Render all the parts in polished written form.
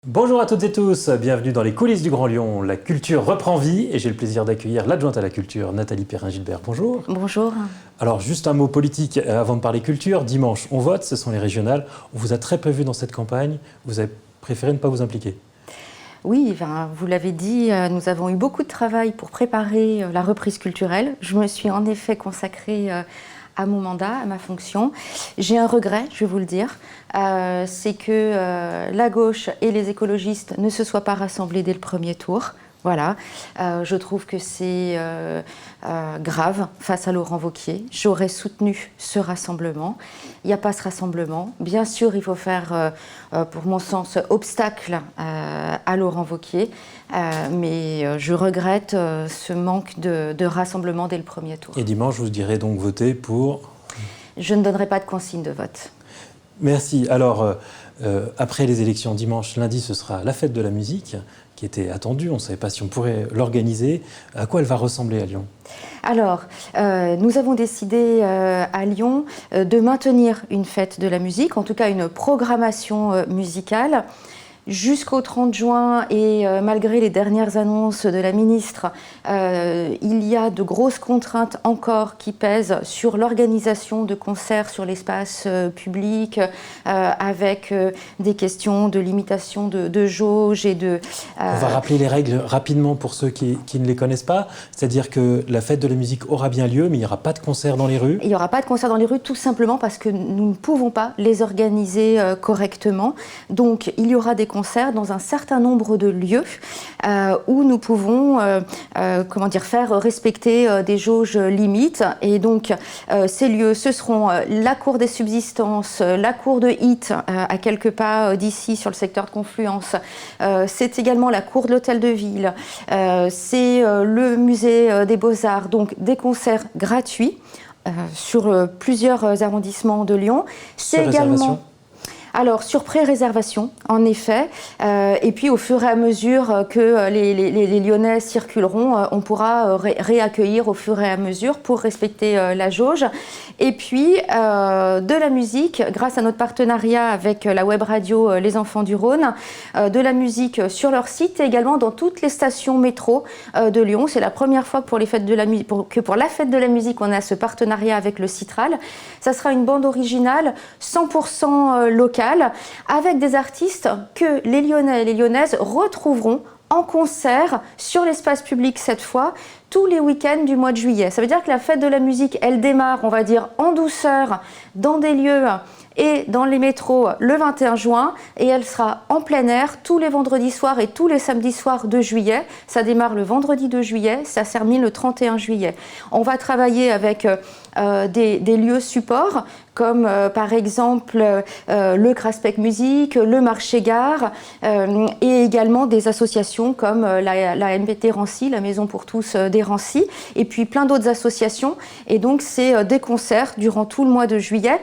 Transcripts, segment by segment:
Bonjour à toutes et tous, bienvenue dans les coulisses du Grand Lyon. La culture reprend vie et j'ai le plaisir d'accueillir l'adjointe à la culture, Nathalie Perrin-Gilbert. Bonjour. Bonjour. Alors juste un mot politique avant de parler culture. Dimanche, on vote, ce sont les régionales. On vous a très peu vu dans cette campagne, vous avez préféré ne pas vous impliquer. Oui, vous l'avez dit, nous avons eu beaucoup de travail pour préparer la reprise culturelle. Je me suis en effet consacrée à mon mandat, à ma fonction. J'ai un regret, je vais vous le dire, c'est que la gauche et les écologistes ne se soient pas rassemblés dès le premier tour. Voilà, je trouve que c'est grave face à Laurent Wauquiez. J'aurais soutenu ce rassemblement. Il n'y a pas ce rassemblement. Bien sûr, il faut faire, pour mon sens, obstacle à Laurent Wauquiez, mais je regrette ce manque de rassemblement dès le premier tour. Et dimanche, vous direz donc voter pour... Je ne donnerai pas de consigne de vote. Merci. Alors, après les élections dimanche, lundi, ce sera la fête de la musique, qui était attendue. On ne savait pas si on pourrait l'organiser. À quoi elle va ressembler à Lyon ? Alors, nous avons décidé à Lyon de maintenir une fête de la musique, en tout cas une programmation musicale. Jusqu'au 30 juin, et malgré les dernières annonces de la ministre, il y a de grosses contraintes encore qui pèsent sur l'organisation de concerts sur l'espace public, avec des questions de limitation de jauge et de... On va rappeler les règles rapidement pour ceux qui ne les connaissent pas. C'est-à-dire que la fête de la musique aura bien lieu, mais il n'y aura pas de concert dans les rues. Il n'y aura pas de concert dans les rues, tout simplement parce que nous ne pouvons pas les organiser correctement. Donc, il y aura des concerts dans un certain nombre de lieux où nous pouvons faire respecter des jauges limites. Et donc, ces lieux, ce seront la cour des subsistances, la cour de Hit, à quelques pas d'ici sur le secteur de Confluence. C'est également la cour de l'Hôtel de Ville. C'est le musée des Beaux-Arts. Donc, des concerts gratuits sur plusieurs arrondissements de Lyon. C'est également... Alors, sur pré-réservation, en effet, et puis au fur et à mesure que les Lyonnais circuleront, on pourra réaccueillir au fur et à mesure pour respecter la jauge. Et puis, de la musique, grâce à notre partenariat avec la web radio Les Enfants du Rhône, de la musique sur leur site et également dans toutes les stations métro de Lyon. C'est la première fois que pour la fête de la musique, on a ce partenariat avec le Citral. Ça sera une bande originale 100% locale, avec des artistes que les Lyonnais et les Lyonnaises retrouveront en concert sur l'espace public cette fois, tous les week-ends du mois de juillet. Ça veut dire que la fête de la musique, elle démarre, on va dire, en douceur, dans des lieux et dans les métros le 21 juin, et elle sera en plein air tous les vendredis soirs et tous les samedis soirs de juillet. Ça démarre le vendredi 2 juillet, ça se termine le 31 juillet. On va travailler avec des lieux supports, comme par exemple le Craspec Musique, le Marché Gare, et également des associations comme la MPT Rancy, la Maison pour tous des Rancy, et puis plein d'autres associations. Et donc c'est des concerts durant tout le mois de juillet.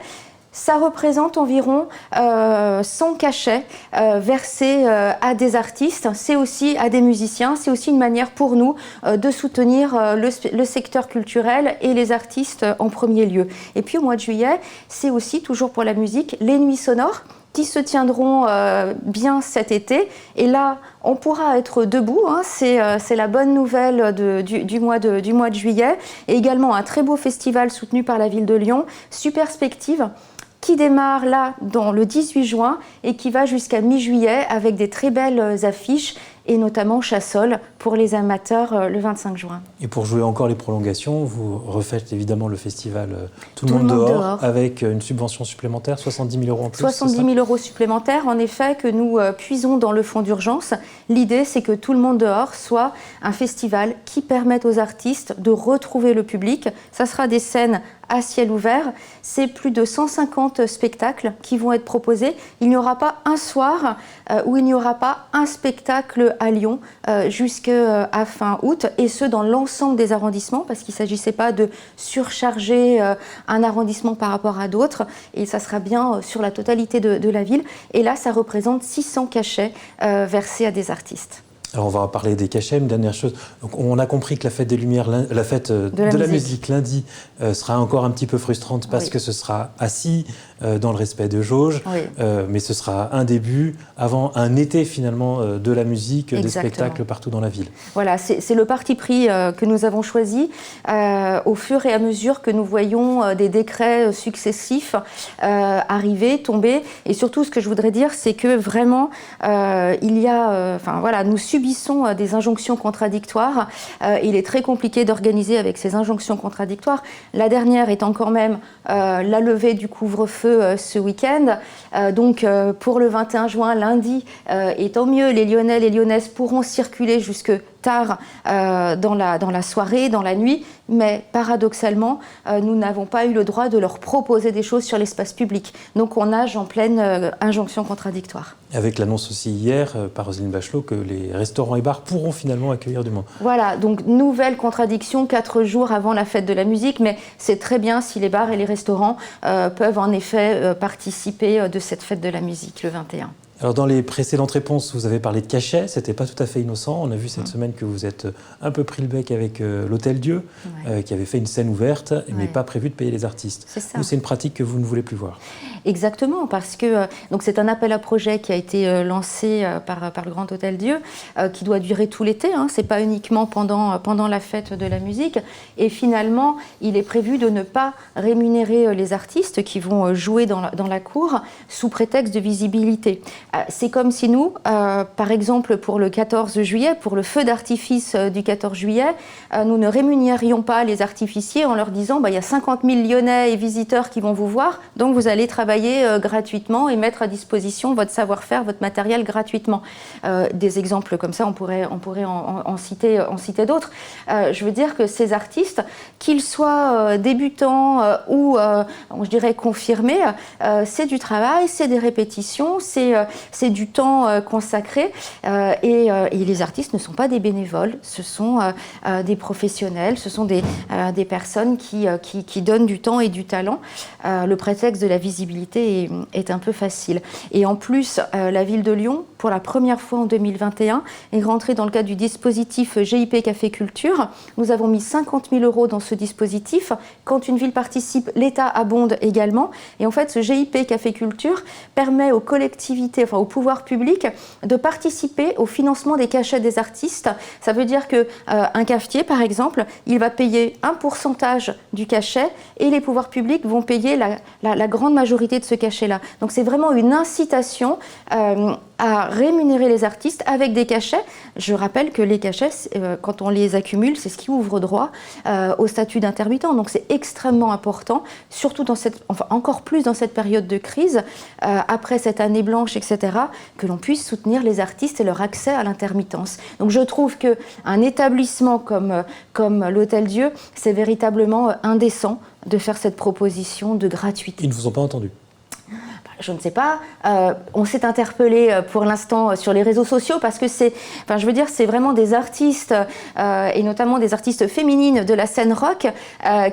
Ça représente environ 100 cachets versés à des artistes, c'est aussi à des musiciens, c'est aussi une manière pour nous de soutenir le secteur culturel et les artistes en premier lieu. Et puis au mois de juillet, c'est aussi, toujours pour la musique, les nuits sonores qui se tiendront bien cet été. Et là, on pourra être debout, hein. C'est la bonne nouvelle du mois de juillet. Et également un très beau festival soutenu par la ville de Lyon, Superspective, qui démarre là dans le 18 juin et qui va jusqu'à mi-juillet avec des très belles affiches et notamment Chassol pour les amateurs le 25 juin. Et pour jouer encore les prolongations, vous refaites évidemment le festival Tout le monde dehors avec une subvention supplémentaire, 70 000 € en plus. 70 000 € supplémentaires, en effet, que nous puisons dans le fonds d'urgence. L'idée, c'est que Tout le monde dehors soit un festival qui permette aux artistes de retrouver le public. Ça sera des scènes à ciel ouvert. C'est plus de 150 spectacles qui vont être proposés. Il n'y aura pas un soir où il n'y aura pas un spectacle à Lyon jusqu'à fin août, et ce dans l'ensemble des arrondissements, parce qu'il ne s'agissait pas de surcharger un arrondissement par rapport à d'autres, et ça sera bien sur la totalité de la ville. Et là, ça représente 600 cachets versés à des artistes. Alors on va parler des cachets, une dernière chose. Donc on a compris que la fête des Lumières, la fête de la musique lundi sera encore un petit peu frustrante parce que ce sera assis dans le respect de jauge, mais ce sera un début avant un été finalement de la musique, des spectacles partout dans la ville. Voilà, c'est le parti pris que nous avons choisi au fur et à mesure que nous voyons des décrets successifs arriver, tomber. Et surtout, ce que je voudrais dire, c'est que vraiment, il y a, nous subissons des injonctions contradictoires. Il est très compliqué d'organiser avec ces injonctions contradictoires. La dernière étant quand même la levée du couvre-feu ce week-end. Donc, pour le 21 juin, lundi, et tant mieux, les Lyonnais, les Lyonnaises pourront circuler jusque tard dans la soirée, dans la nuit, mais paradoxalement, nous n'avons pas eu le droit de leur proposer des choses sur l'espace public. Donc on nage en pleine injonction contradictoire. Avec l'annonce aussi hier par Roselyne Bachelot que les restaurants et bars pourront finalement accueillir du monde. Voilà, donc nouvelle contradiction 4 jours avant la fête de la musique, mais c'est très bien si les bars et les restaurants peuvent en effet participer de cette fête de la musique le 21. Alors dans les précédentes réponses, vous avez parlé de cachet, c'était pas tout à fait innocent. On a vu cette semaine que vous êtes un peu pris le bec avec l'Hôtel Dieu, qui avait fait une scène ouverte, mais pas prévu de payer les artistes. C'est ça. Ou c'est une pratique que vous ne voulez plus voir? Exactement, parce que donc c'est un appel à projet qui a été lancé par le Grand Hôtel Dieu, qui doit durer tout l'été, hein, c'est pas uniquement pendant la fête de la musique. Et finalement, il est prévu de ne pas rémunérer les artistes qui vont jouer dans la cour sous prétexte de visibilité. C'est comme si nous, par exemple pour le 14 juillet, pour le feu d'artifice du 14 juillet, nous ne rémunérions pas les artificiers en leur disant il y a 50 000 Lyonnais et visiteurs qui vont vous voir, donc vous allez travailler gratuitement et mettre à disposition votre savoir-faire, votre matériel gratuitement. Des exemples comme ça, on pourrait en citer d'autres. Je veux dire que ces artistes, qu'ils soient débutants ou, je dirais, confirmés, c'est du travail, c'est des répétitions, c'est du temps consacré et les artistes ne sont pas des bénévoles, ce sont des professionnels, ce sont des personnes qui donnent du temps et du talent. Le prétexte de la visibilité est un peu facile. Et en plus, la ville de Lyon, pour la première fois en 2021, est rentrée dans le cadre du dispositif GIP Café Culture. Nous avons mis 50 000 € dans ce dispositif. Quand une ville participe, l'État abonde également. Et en fait, ce GIP Café Culture permet aux collectivités, au pouvoir public, de participer au financement des cachets des artistes. Ça veut dire qu'un cafetier, par exemple, il va payer un pourcentage du cachet et les pouvoirs publics vont payer la grande majorité de ce cachet-là. Donc c'est vraiment une incitation à rémunérer les artistes avec des cachets. Je rappelle que les cachets, quand on les accumule, c'est ce qui ouvre droit au statut d'intermittent. Donc c'est extrêmement important, surtout encore plus dans cette période de crise, après cette année blanche, etc., que l'on puisse soutenir les artistes et leur accès à l'intermittence. Donc je trouve qu'un établissement comme l'Hôtel Dieu, c'est véritablement indécent de faire cette proposition de gratuité. Ils ne vous ont pas entendu? Je ne sais pas. On s'est interpellé pour l'instant sur les réseaux sociaux parce que c'est vraiment des artistes et notamment des artistes féminines de la scène rock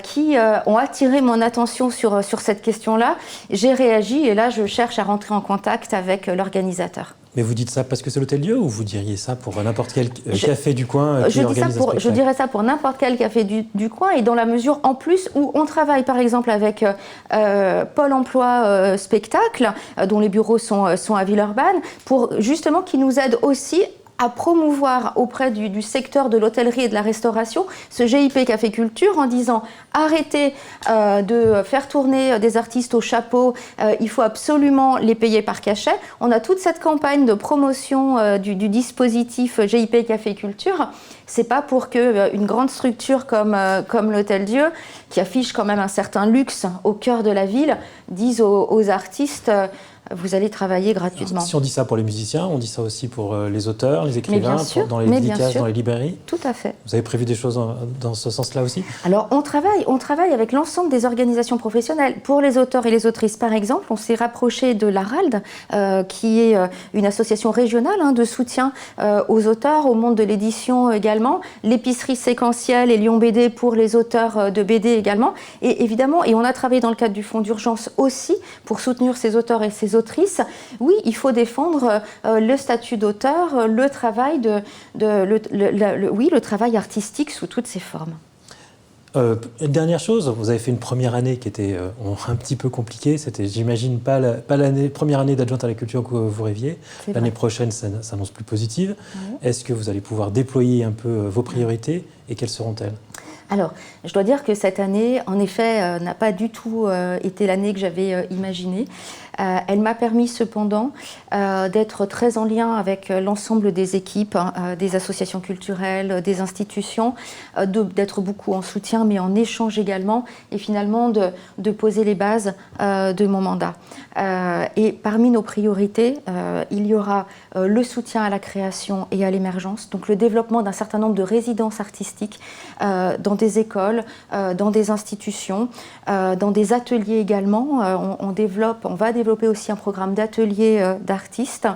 qui ont attiré mon attention sur cette question-là. J'ai réagi et là je cherche à rentrer en contact avec l'organisateur. Mais vous dites ça parce que c'est l'Hôtel Dieu ou vous diriez ça pour n'importe quel café du coin qui organise un spectacle? Je dirais ça pour n'importe quel café du coin et dans la mesure en plus où on travaille par exemple avec Pôle emploi spectacle dont les bureaux sont à Villeurbanne pour justement qui nous aide aussi à promouvoir auprès du secteur de l'hôtellerie et de la restauration ce GIP Café Culture en disant arrêtez de faire tourner des artistes au chapeau, il faut absolument les payer par cachet. On a toute cette campagne de promotion du dispositif GIP Café Culture. C'est pas pour qu'une grande structure comme l'Hôtel Dieu, qui affiche quand même un certain luxe au cœur de la ville, dise aux artistes vous allez travailler gratuitement. Alors, si on dit ça pour les musiciens, on dit ça aussi pour les auteurs, les écrivains, dans les dédicaces, dans les librairies. Tout à fait. Vous avez prévu des choses dans ce sens-là aussi? Alors, on travaille avec l'ensemble des organisations professionnelles. Pour les auteurs et les autrices, par exemple, on s'est rapproché de l'ARALD, qui est une association régionale de soutien aux auteurs, au monde de l'édition également, l'épicerie séquentielle et Lyon BD pour les auteurs de BD également. Et évidemment, et on a travaillé dans le cadre du fonds d'urgence aussi pour soutenir ces auteurs et ces autrices. Oui, il faut défendre le statut d'auteur, le travail le travail artistique sous toutes ses formes. Dernière chose, vous avez fait une première année qui était un petit peu compliquée. C'était, j'imagine, pas première année d'adjointe à la culture que vous rêviez. L'année prochaine, ça s'annonce plus positive. Oui. Est-ce que vous allez pouvoir déployer un peu vos priorités et quelles seront-elles ? Alors, je dois dire que cette année, en effet, n'a pas du tout été l'année que j'avais imaginée. Elle m'a permis cependant d'être très en lien avec l'ensemble des équipes, des associations culturelles, des institutions, d'être beaucoup en soutien, mais en échange également, et finalement de poser les bases de mon mandat. Et parmi nos priorités, il y aura le soutien à la création et à l'émergence, donc le développement d'un certain nombre de résidences artistiques dans des écoles, dans des institutions, dans des ateliers également. On va développer aussi un programme d'ateliers d'artistes.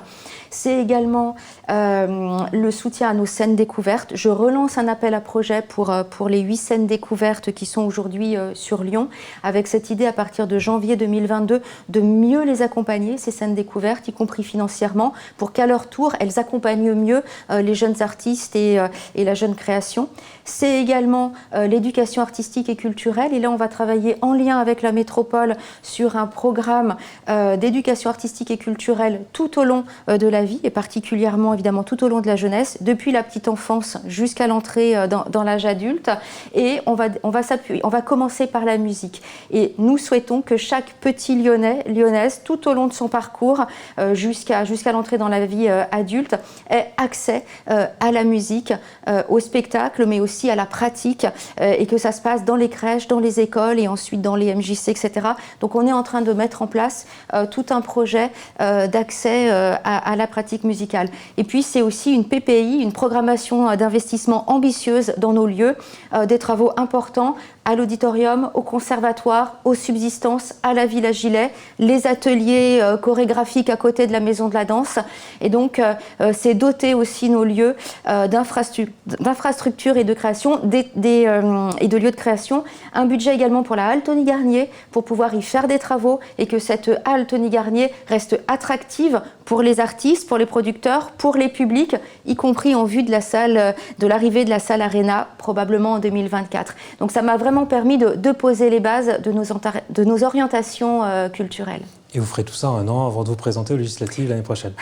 C'est également le soutien à nos scènes découvertes. Je relance un appel à projet pour les 8 scènes découvertes qui sont aujourd'hui sur Lyon, avec cette idée à partir de janvier 2022 de mieux les accompagner, ces scènes découvertes, y compris financièrement, pour qu'à leur tour, elles accompagnent mieux les jeunes artistes et la jeune création. C'est également l'éducation artistique et culturelle. Et là, on va travailler en lien avec la métropole sur un programme d'éducation artistique et culturelle tout au long de la vie, et particulièrement évidemment tout au long de la jeunesse, depuis la petite enfance jusqu'à l'entrée dans l'âge adulte. Et on va commencer par la musique. Et nous souhaitons que chaque petit Lyonnaise, tout au long de son parcours, jusqu'à l'entrée dans la vie adulte, ait accès à la musique, au spectacle, mais aussi à la pratique, et que ça se passe dans les crèches, dans les écoles et ensuite dans les MJC, etc. Donc on est en train de mettre en place tout un projet d'accès à la pratique musicale. Et puis c'est aussi une PPI, une programmation d'investissement ambitieuse dans nos lieux, des travaux importants à l'auditorium, au conservatoire, aux subsistances, à la Villa Gilet, les ateliers chorégraphiques à côté de la Maison de la Danse. Et donc, c'est doter aussi nos lieux d'infrastructures et de création, et de lieux de création. Un budget également pour la halle Tony Garnier, pour pouvoir y faire des travaux et que cette halle Tony Garnier reste attractive pour les artistes, pour les producteurs, pour les publics, y compris en vue de l'arrivée de la salle Arena, probablement en 2024. Donc ça m'a vraiment permis de poser les bases de nos orientations culturelles. Et vous ferez tout ça un an avant de vous présenter aux législatives l'année prochaine.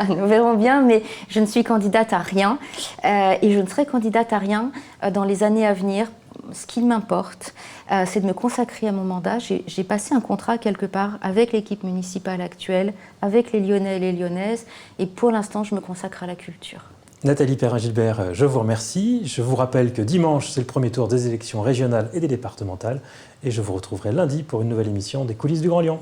Nous verrons bien, mais je ne suis candidate à rien. Et je ne serai candidate à rien dans les années à venir. Ce qui m'importe, c'est de me consacrer à mon mandat. J'ai passé un contrat quelque part avec l'équipe municipale actuelle, avec les Lyonnais et les Lyonnaises. Et pour l'instant, je me consacre à la culture. Nathalie Perrin-Gilbert, je vous remercie. Je vous rappelle que dimanche, c'est le premier tour des élections régionales et des départementales. Et je vous retrouverai lundi pour une nouvelle émission des Coulisses du Grand Lyon.